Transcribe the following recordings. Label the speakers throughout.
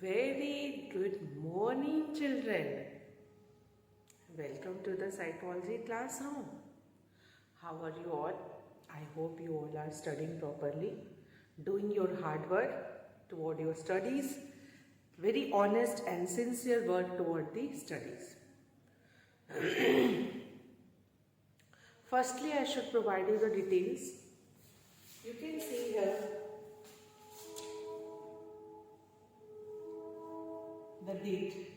Speaker 1: Very good morning, children. Welcome to the psychology classroom. How are you all? I hope you all are studying properly, doing your hard work toward your studies, very honest and sincere work toward the studies. Firstly, I should provide you the details. You can see here the date.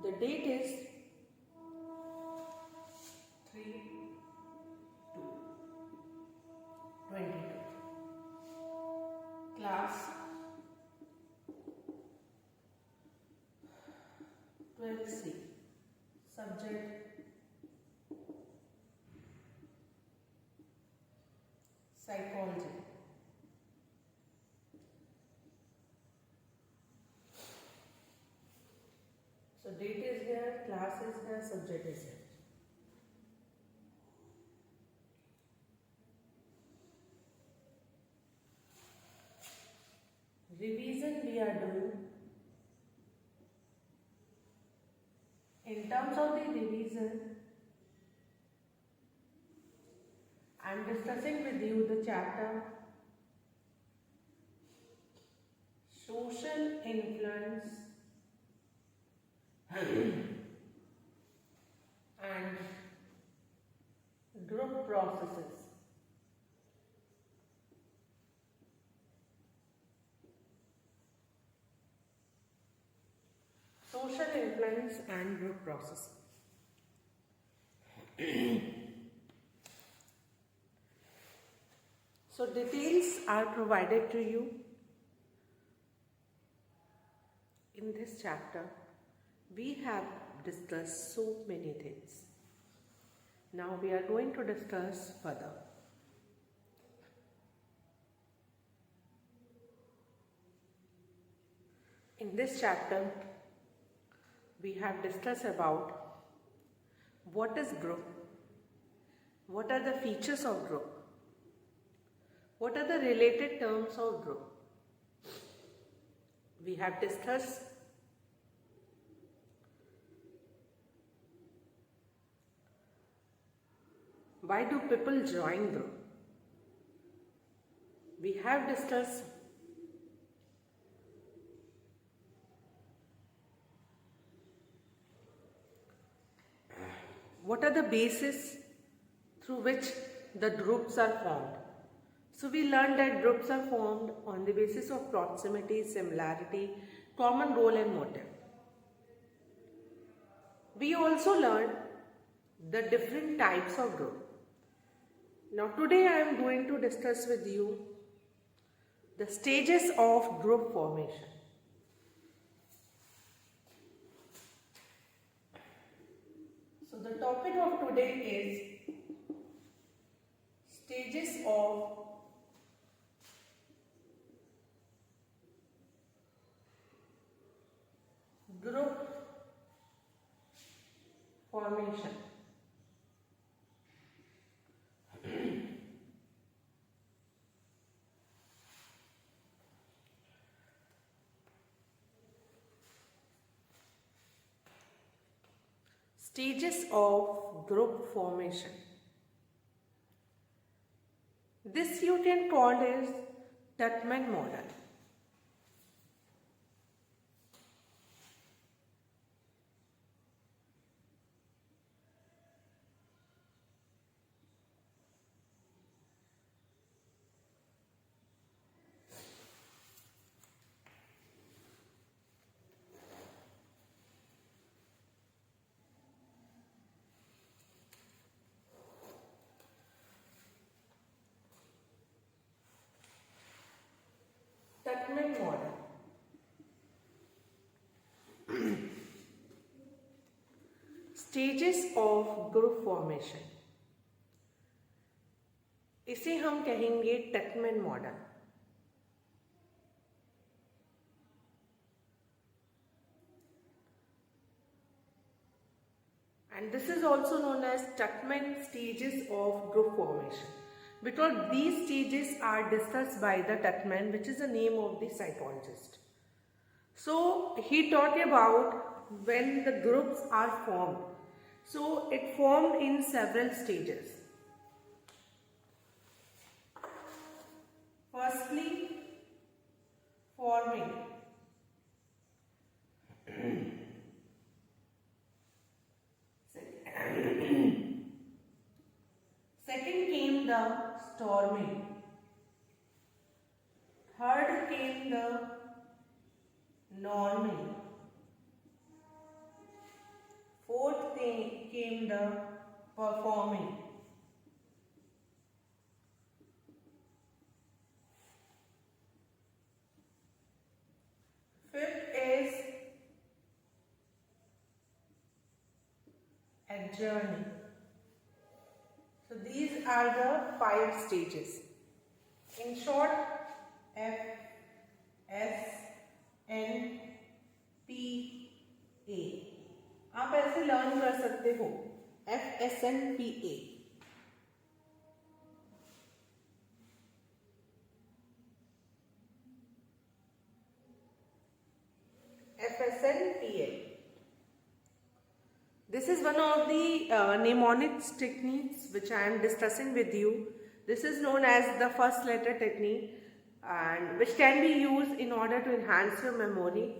Speaker 1: The date is 3/2/22. Class 12C. Subject psychology. So date is here, class is here, subject is here. Revision we are doing. In terms of the revision, I am discussing with you the chapter Social Influence and Group Processes. Social influence and group process. So details are provided to you in this chapter. We have discussed so many things. Now we are going to discuss further. In this chapter, we have discussed about what is group, what are the features of group, what are the related terms of group. We have discussed why do people join group. We have discussed what are the bases through which the groups are formed. So we learned that groups are formed on the basis of proximity, similarity, common goal and motive. We also learned the different types of group. Now today I am going to discuss with you the stages of group formation. So the topic of today is stages of group formation. Stages of group formation. This you can call as Tuckman model. Tuckman model. Stages of group formation. इसे हम कहेंगे टकमैन model. And this is also known as Tuckman stages of group formation. because these stages are discussed by the Tuckman, which is the name of the psychologist. So he talked about when the groups are formed. So it formed in several stages. Firstly, forming. Second came the storming. Third came the norming. Fourth came the performing. Fifth is adjourning. So these are the 5 stages. In short, F, S, N, P, A. आप ऐसे learn कर सकते हो F, S, N, P, A. F, S, N, P, A. This is one of the mnemonics techniques which I am discussing with you. This is known as the first letter technique, and which can be used in order to enhance your memory.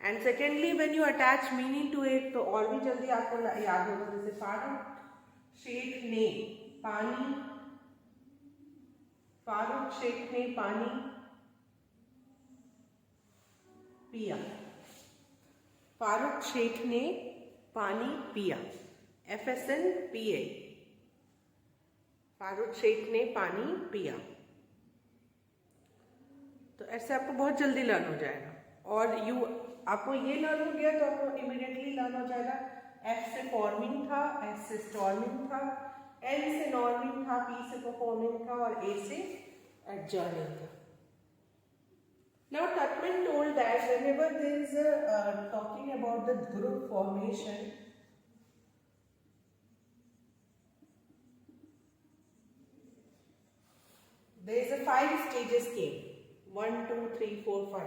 Speaker 1: And secondly, when you attach meaning to it, तो और भी जल्दी आपको याद होगा. जैसे फारूक शेख ने पानी, फारूक शेख ने पानी पिया. फारूक शेख ने पानी पिया. FSN PA. फारूक शेख ने पानी पिया. तो ऐसे आपको बहुत जल्दी लर्न हो जाएगा. और आपको ये लर्न हो गया तो आपको इमीडिएटली लर्न हो जाएगा. F से फॉर्मिंग था, S से स्टॉर्मिंग था, N से नॉर्मिंग था, P से परफॉर्मिंग था और A से एडजर्निंग था. Now Tuckman told that whenever there is talking about the group formation, there is a 5 stages came. 1, 2, 3, 4, 5.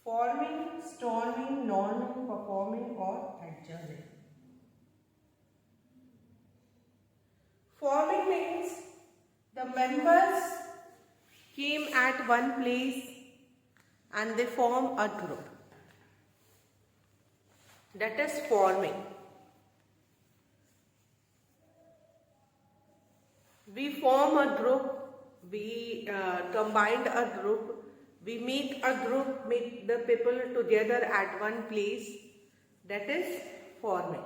Speaker 1: Forming, storming, norming, performing or adjourning. Forming means the members came at one place and they form a group. That is forming. We form a group, we combined a group, we make a group, make the people together at one place. That is forming.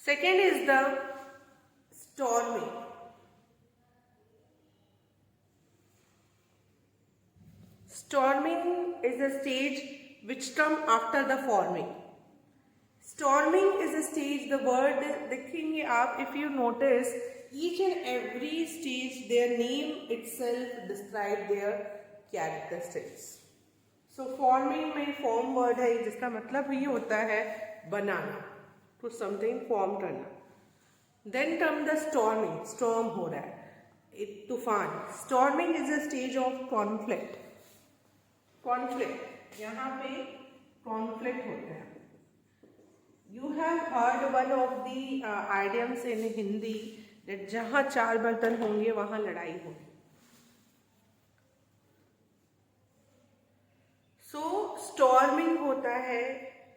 Speaker 1: Second is the storming. Storming is a stage which comes after the forming. Storming is a stage, the word, देखेंगे आप, if you notice, each and every stage, their name itself describe their characteristics. So forming में form word है जिसका मतलब ये होता है बनाना, to something form करना. Then come the storming, storm हो रहा है, एक तूफान. Storming is a stage of conflict. Conflict, यहाँ पे conflict होता है. You have heard one of the idioms in Hindi that जहाँ 4 बर्तन होंगे वहाँ लड़ाई होगी. So storming होता है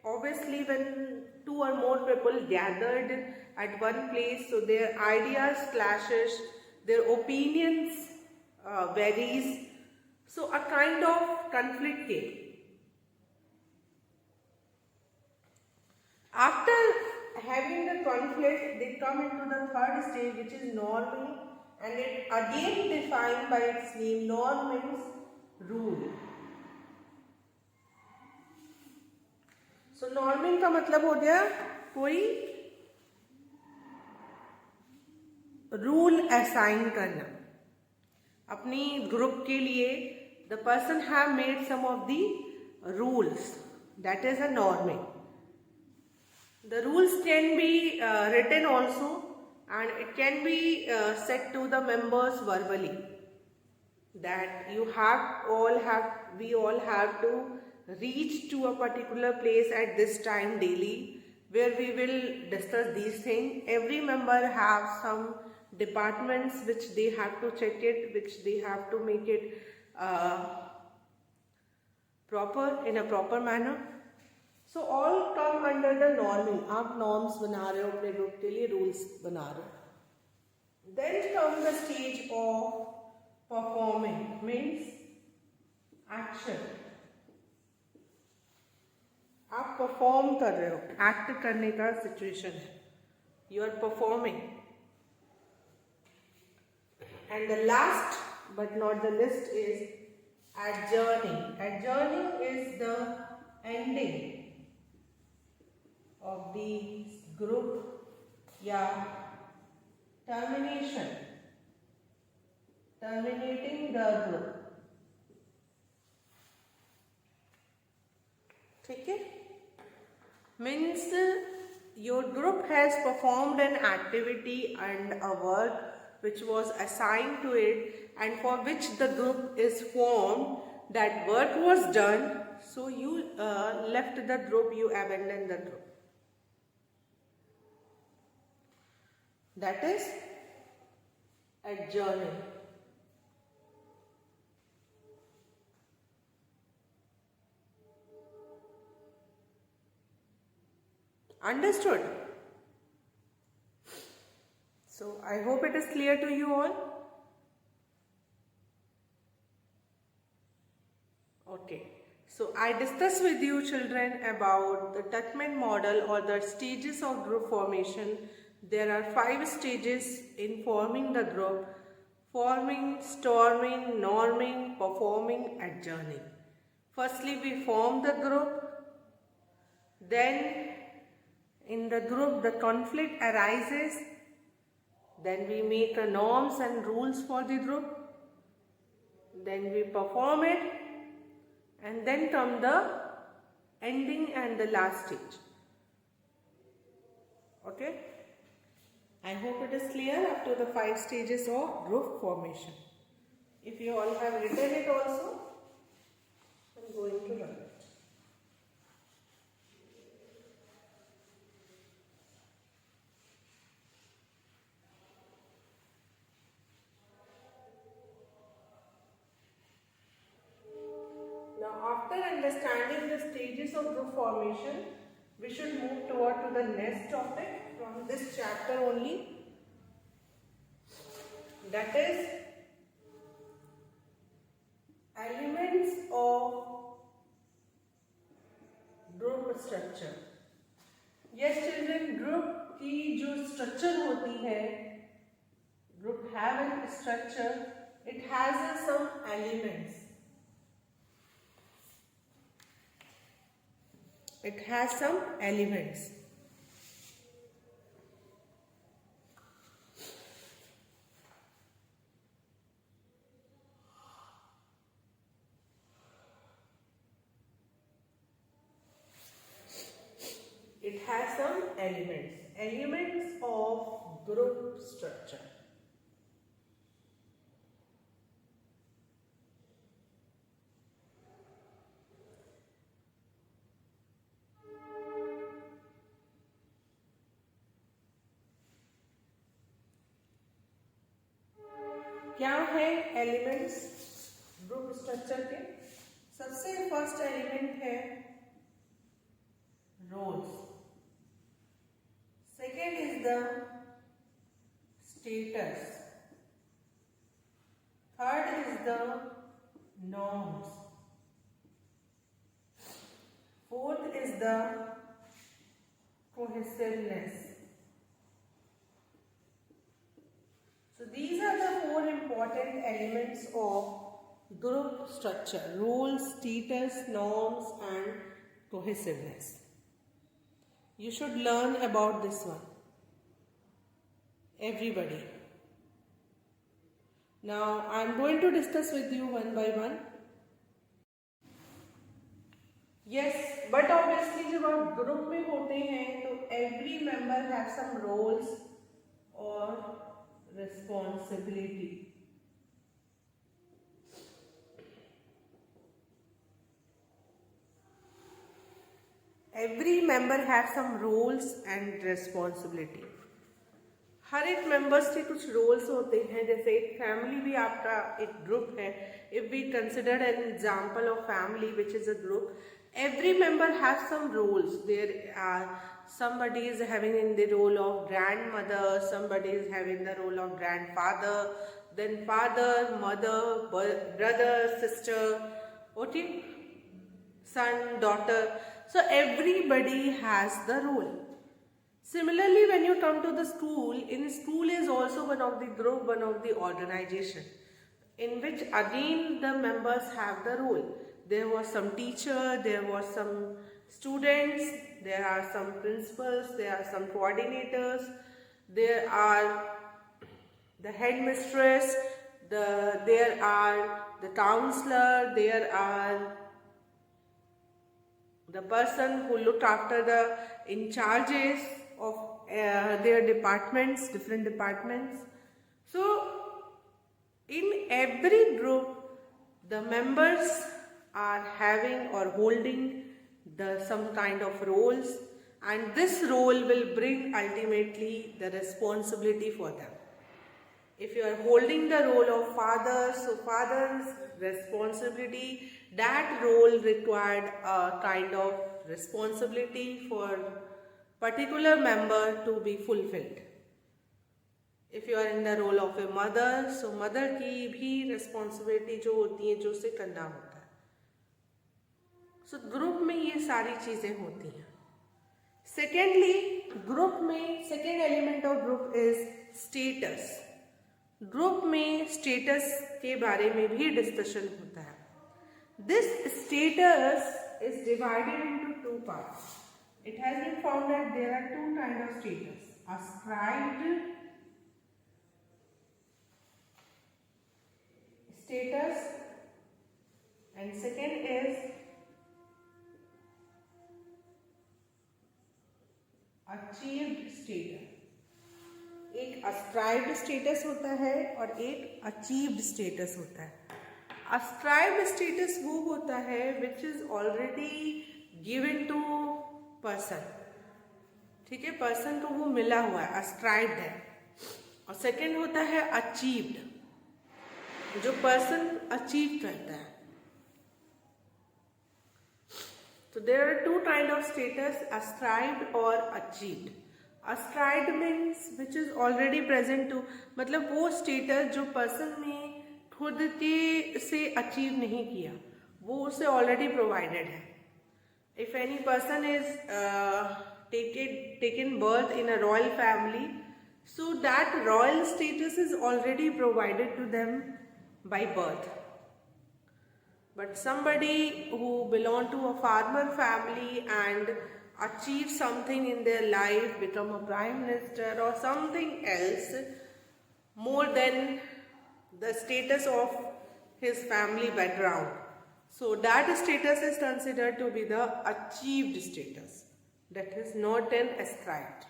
Speaker 1: obviously when 2 or more people gathered at one place, so their ideas clashes, their opinions varies, so a kind of conflict came. After having the conflict, they come into the third stage, which is norming, and it again defined by its name. Norm means rule. So norming का मतलब हो गया कोई rule assign करना. अपनी group के लिए the person have made some of the rules, that is a norming. The rules can be written also, and it can be said to the members verbally, that we all have to reach to a particular place at this time daily, where we will discuss these things. Every member have some departments which they have to check it, which they have to make it proper, in a proper manner. So all come under the norming. आप norms बना रहे हो अपने group के लिए, rules बना रहे हो. Then come the stage of performing, means action. आप perform कर रहे हो, act करने का situation है. You are performing. And the last but not the least is adjourning. Adjourning is the ending of the group, termination, terminating the group. ठीक है? Means your group has performed an activity and a work which was assigned to it, and for which the group is formed. That work was done, so you left the group, you abandoned the group. That is adjourning. Understood? So I hope it is clear to you all. Okay. So I discussed with you children about the Tuckman model, or the stages of group formation. There are 5 stages in forming the group: forming, storming, norming, performing, adjourning. Firstly, we form the group. Then in the group the conflict arises. Then we make the norms and rules for the group. Then we perform it. And then come the ending and the last stage. Okay? I hope it is clear up to the 5 stages of group formation. If you all have written it also, I'm going to run it. Now, after understanding the stages of group formation, we should move toward to the next topic from this chapter only. That is elements of group structure. Yes children, group की जो structure होती है, group have a structure, it has some elements. It has some elements. It has some elements. Elements of group structure. क्या है elements group structure के? सबसे first element है roles. Second is the status. Third is the norms. Fourth is the cohesiveness. So these are the 4 important elements of group structure: rules, status, norms and cohesiveness. You should learn about this one, everybody. Now I am going to discuss with you one by one. Yes, but obviously जब आप group में होते हैं तो every member has some roles or responsibility. Every member has some roles and responsibility. हर एक members के कुछ roles होते हैं. जैसे एक फैमिली भी आपका एक ग्रुप है. If we consider an example of family which is a group, every member has some roles. There are somebody is having in the role of grandmother, somebody is having the role of grandfather, then father, mother, brother, sister, okay, son, daughter. So everybody has the role. Similarly, when you come to the school, in school is also one of the group, one of the organization, in which again the members have the role. There was some teacher, there was some students, there are some principals, there are some coordinators, there are the headmistress, there are the counselor, there are the person who looked after the in charges of their departments, different departments. So in every group the members are having or holding some kind of roles, and this role will bring ultimately the responsibility for them. If you are holding the role of father, so father's responsibility, that role required a kind of responsibility for particular member to be fulfilled. If you are in the role of a mother, so mother की भी responsibility जो होती है, जो उसे करना होता है. So ग्रुप में ये सारी चीजें होती हैं. Secondly, ग्रुप में second element of group is status. Group में status के बारे में भी discussion होता है. This status is divided into two parts. It has been found that there are two kinds of status: ascribed status and second is achieved status. एक ascribed status होता है और एक achieved status होता है. Ascribed status वो होता है which is already given to person. ठीक है, पर्सन को वो मिला हुआ है, ascribed है. और सेकेंड होता है achieved, जो पर्सन अचीव करता है. So there are two kind of status, ascribed or achieved. Ascribed means which is already present to, मतलब वो status जो पर्सन ने खुद के से अचीव नहीं किया, वो उसे already provided है. If any person is taken birth in a royal family, so that royal status is already provided to them by birth. But somebody who belong to a farmer family and achieve something in their life, become a prime minister or something else more than the status of his family background, so that status is considered to be the achieved status, that is not an ascribed.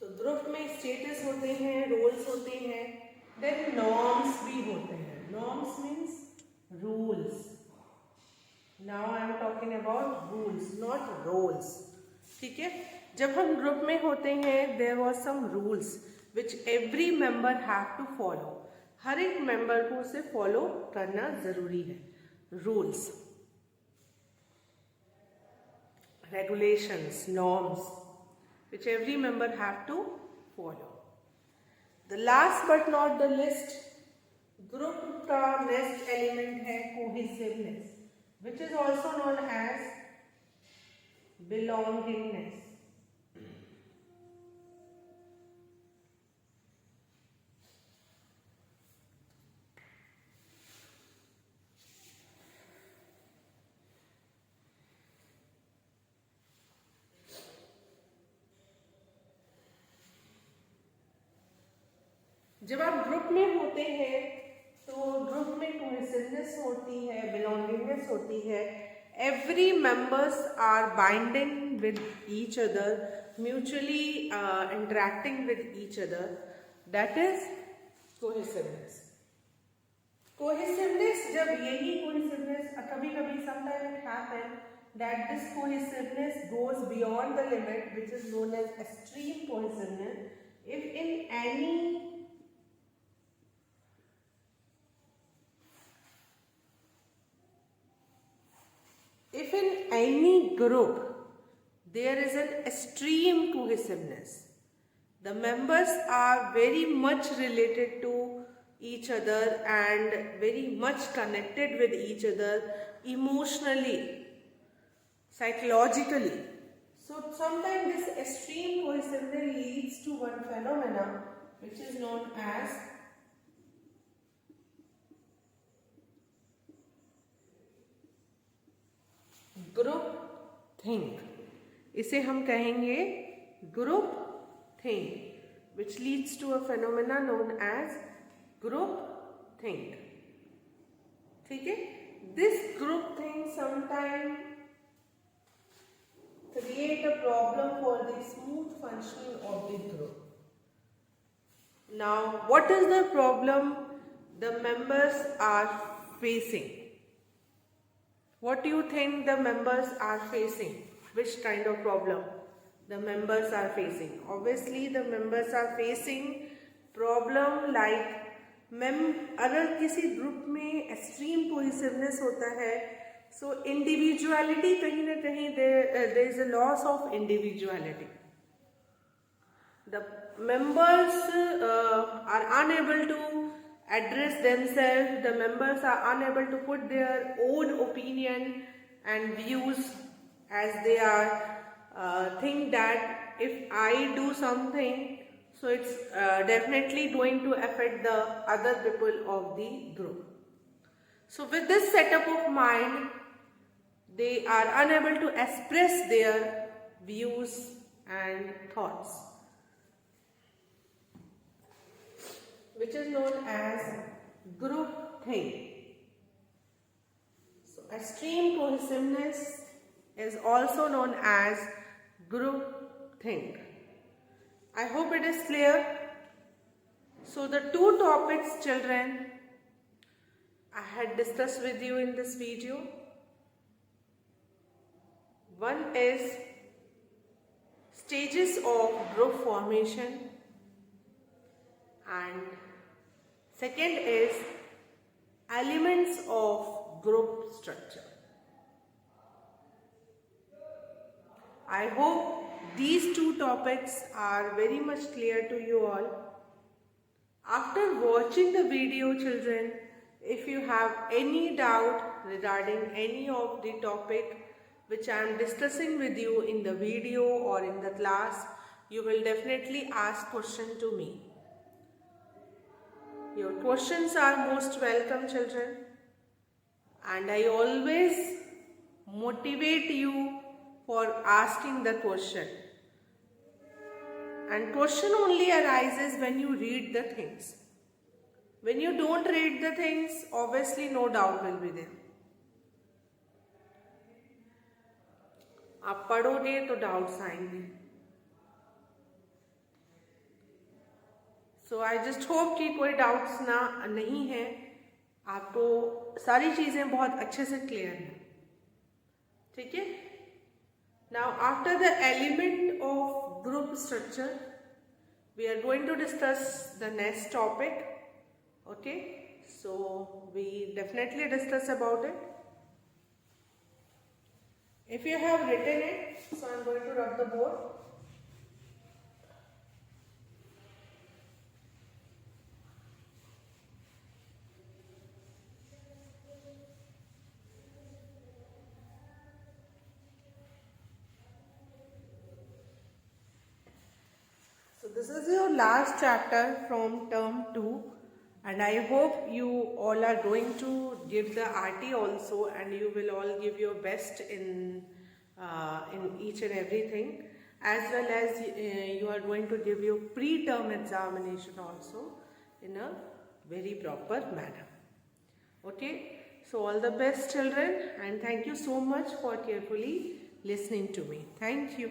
Speaker 1: So group में status होते हैं, roles होते हैं, then norms भी होते हैं. Norms means rules. Now I am talking about rules, not roles. ठीक है, जब हम ग्रुप में होते हैं there was some rules which every member have to follow. हर एक मेंबर को उसे फॉलो करना जरूरी है. Rules, regulations, norms which every member have to follow. The last but not the least, group का नेक्स्ट एलिमेंट है cohesiveness, which is also known as belongingness. जब आप ग्रुप में होते हैं तो ग्रुप में कोहेसिवनेस होती है, बिलोंगिंगनेस होती है. Every members are binding with each other, mutually interacting with each other. That is cohesiveness. Cohesiveness, जब यही cohesiveness कभी-कभी sometimes it happen that this cohesiveness goes beyond the limit, which is known as extreme cohesiveness. If in any group there is an extreme cohesiveness, the members are very much related to each other and very much connected with each other emotionally, psychologically. So sometimes this extreme cohesiveness leads to one phenomena which is known as group think. इसे हम कहेंगे group think, which leads to a phenomena known as group think. ठीक है. This group think sometimes create a problem for the smooth functioning of the group. Now, what is the problem the members are facing? What do you think the members are facing? Which kind of problem the members are facing? Obviously, the members are facing problem like अगर किसी group में extreme cohesiveness होता है, so individuality कहीं ना कहीं there is a loss of individuality. The members are unable to address themselves, the members are unable to put their own opinion and views, as they are think that if I do something, so it's definitely going to affect the other people of the group. So with this setup of mind, they are unable to express their views and thoughts, which is known as group think. So extreme cohesiveness is also known as group think. I hope it is clear. So the two topics, children, I had discussed with you in this video. One is stages of group formation, and second is elements of group structure. I hope these two topics are very much clear to you all. After watching the video, children, if you have any doubt regarding any of the topic which I am discussing with you in the video or in the class, you will definitely ask question to me. Your questions are most welcome, children, and I always motivate you for asking the question. And question only arises when you read the things. When you don't read the things, obviously no doubt will be there. आप पढ़ोगे तो doubts आएंगे. सो I just hope कि कोई doubts नहीं है, आपको सारी चीज़ें बहुत अच्छे से क्लियर हैं. ठीक है. Now after the element of group structure, we are going to discuss the next topic. Okay, so we definitely discuss about it. If you have written it, so I am going to rub the board. So this is your last chapter from term 2, and I hope you all are going to give the RT also, and you will all give your best in each and everything, as well as you are going to give your pre-term examination also. in a very proper manner. Okay, so all the best children, and thank you so much for carefully listening to me. Thank you.